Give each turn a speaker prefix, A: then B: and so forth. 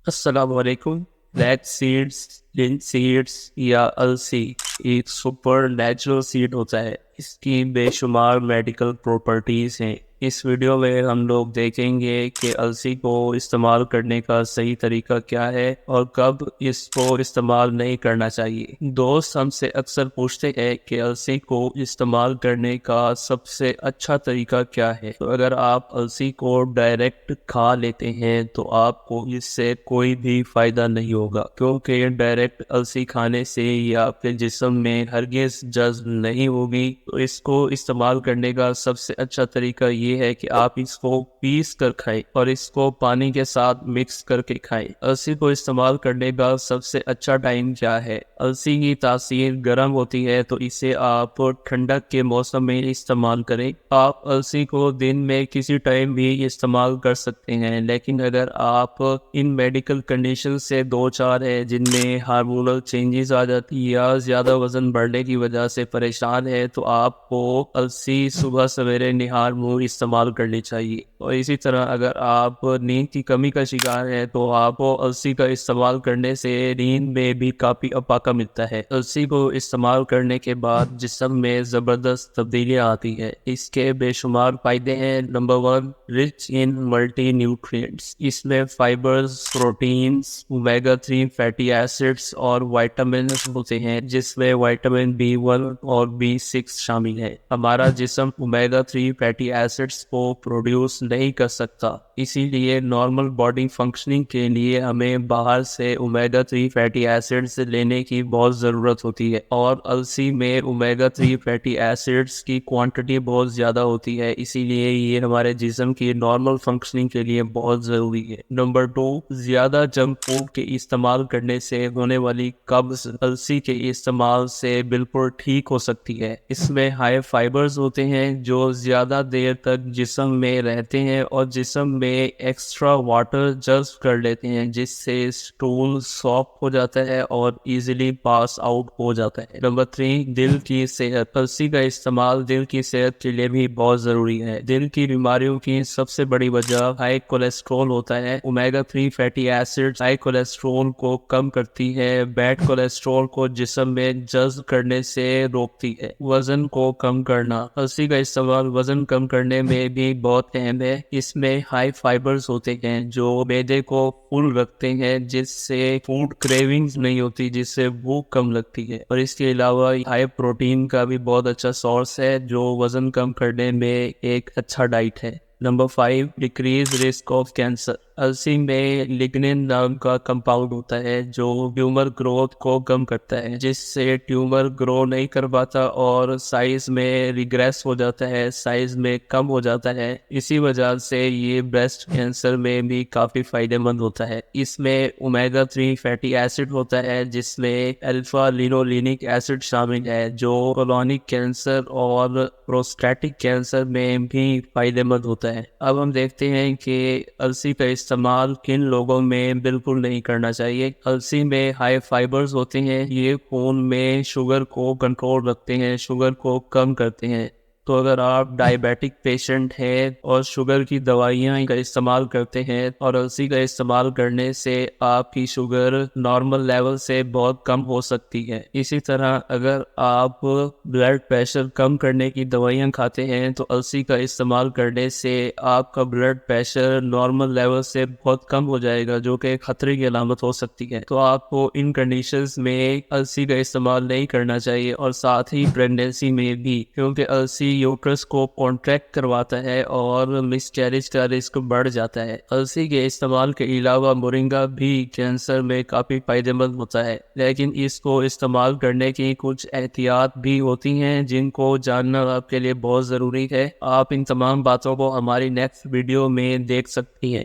A: السلام علیکم۔ Flakes seeds, lunch seeds یا السی ایک سپر نیچرل سیڈ ہوتا ہے۔ اس کی بے شمار میڈیکل پراپرٹیز ہیں۔ اس ویڈیو میں ہم لوگ دیکھیں گے کہ السی کو استعمال کرنے کا صحیح طریقہ کیا ہے اور کب اس کو استعمال نہیں کرنا چاہیے۔ دوست ہم سے اکثر پوچھتے ہیں کہ السی کو استعمال کرنے کا سب سے اچھا طریقہ کیا ہے۔ تو اگر آپ السی کو ڈائریکٹ کھا لیتے ہیں تو آپ کو اس سے کوئی بھی فائدہ نہیں ہوگا، کیونکہ ڈائریکٹ السی کھانے سے یہ آپ کے جسم میں ہرگز جذب نہیں ہوگی۔ تو اس کو استعمال کرنے کا سب سے اچھا طریقہ یہ ہے کہ آپ اس کو پیس کر کھائیں اور اس کو پانی کے ساتھ مکس کر کے کھائیں۔ السی کو استعمال کرنے کا سب سے اچھا ٹائم کیا ہے؟ السی کی تاثیر گرم ہوتی ہے، تو اسے آپ ٹھنڈک کے موسم میں استعمال کریں۔ آپ السی کو دن میں کسی ٹائم بھی استعمال کر سکتے ہیں، لیکن اگر آپ ان میڈیکل کنڈیشن سے دو چار ہیں جن میں ہارمونل چینجز آ جاتی یا زیادہ وزن بڑھنے کی وجہ سے پریشان ہے، تو آپ کو السی صبح سویرے نہار منہ استعمال کرنی چاہیے۔ اور اسی طرح اگر آپ نیند کی کمی کا شکار ہے تو آپ کو السی کا استعمال کرنے سے نیند میں بھی کافی افاقہ ملتا ہے۔ السی کو استعمال کرنے کے بعد جسم میں زبردست تبدیلیاں آتی ہیں۔ اس کے بے شمار فائدے ہیں۔ Number 1، rich in multi nutrients. اس میں fibres, proteins, omega 3 fatty acids اور وائٹامنز ہوتے ہیں، جس میں وائٹامن B1 اور B6 شامل ہیں۔ ہمارا جسم اومیگا 3 فیٹی ایسڈز کو پروڈیوس نہیں کر سکتا، اسی لیے نارمل باڈی فنکشننگ کے لیے ہمیں باہر سے اومیگا 3 فیٹی ایسڈز لینے کی بہت ضرورت ہوتی ہے، اور السی میں اومیگا 3 فیٹی ایسڈز کی کوانٹٹی بہت زیادہ ہوتی ہے، اسی لیے یہ ہمارے جسم کی نارمل فنکشننگ کے لیے بہت ضروری ہے۔ نمبر 2، زیادہ جنک فوڈ کے استعمال کرنے سے ہونے والی قبض السی کے استعمال سے بالکل ٹھیک ہو سکتی ہے۔ اس میں ہائی فائبرز ہوتے ہیں جو زیادہ دیر تک جسم میں رہتے ہیں اور جسم میں ایکسٹرا واٹر جذب کر لیتے ہیں، جس سے اسٹول سافٹ ہو جاتا ہے اور ایزیلی پاس آؤٹ ہو جاتا ہے۔ نمبر 3، دل کی صحت۔ السی کا استعمال دل کی صحت کے لیے بھی بہت ضروری ہے۔ دل کی بیماریوں کی سب سے بڑی وجہ ہائی کولیسٹرول ہوتا ہے۔ Omega 3 fatty acid high cholesterol کو کم کرتی ہے، بیڈ کولیسٹرول کو جسم میں جذب کرنے سے روکتی ہے۔ وزن کو کم کرنا۔ السی کا استعمال وزن کم کرنے میں بھی بہت اہم ہے۔ اس میں ہائی فائبرز ہوتے ہیں جو معدے کو فل رکھتے ہیں، جس سے فوڈ کریونگز نہیں ہوتی، جس سے بھوک کم لگتی ہے۔ اور اس کے علاوہ ہائی پروٹین کا بھی بہت اچھا سورس ہے جو وزن کم کرنے میں ایک اچھا ڈائٹ ہے۔ Number 5، decrease risk of cancer. السی میں لگنین نام کا کمپاؤنڈ ہوتا ہے جو ٹیومر گروتھ کو کم کرتا ہے، جس سے ٹیومر گرو نہیں کر پاتا اور سائز میں ریگریس ہو جاتا ہے، سائز میں کم ہو جاتا ہے۔ اسی وجہ سے یہ بریسٹ کینسر میں بھی کافی فائدہ مند ہوتا ہے۔ اس میں اومیگا 3 فیٹی ایسڈ ہوتا ہے، جس میں الفا لینولینک ایسڈ شامل ہے، جو کولونک کینسر اور پروسٹیٹک کینسر میں بھی فائدہ مند ہوتا ہے۔ اب ہم دیکھتے ہیں کہ السی کا استعمال کن لوگوں میں بالکل نہیں کرنا چاہیے۔ السی میں ہائی فائبرز ہوتے ہیں، یہ خون میں شوگر کو کنٹرول رکھتے ہیں، شوگر کو کم کرتے ہیں۔ تو اگر آپ ڈائبیٹک پیشنٹ ہیں اور شوگر کی دوائیاں کا استعمال کرتے ہیں، اور السی کا استعمال کرنے سے آپ کی شوگر نارمل لیول سے بہت کم ہو سکتی ہے۔ اسی طرح اگر آپ بلڈ پریشر کم کرنے کی دوائیاں کھاتے ہیں تو السی کا استعمال کرنے سے آپ کا بلڈ پریشر نارمل لیول سے بہت کم ہو جائے گا، جو کہ خطرے کی علامت ہو سکتی ہے۔ تو آپ کو ان کنڈیشنز میں السی کا استعمال نہیں کرنا چاہیے، اور ساتھ ہی پریگنینسی میں بھی، کیونکہ السی یوٹرس کو کانٹریکٹ کرواتا ہے اور مس کیریج کا رسک بڑھ جاتا ہے۔ السی کے استعمال کے علاوہ مورنگا بھی کینسر میں کافی فائدہ مند ہوتا ہے، لیکن اس کو استعمال کرنے کی کچھ احتیاط بھی ہوتی ہیں جن کو جاننا آپ کے لیے بہت ضروری ہے۔ آپ ان تمام باتوں کو ہماری نیکسٹ ویڈیو میں دیکھ سکتی ہیں۔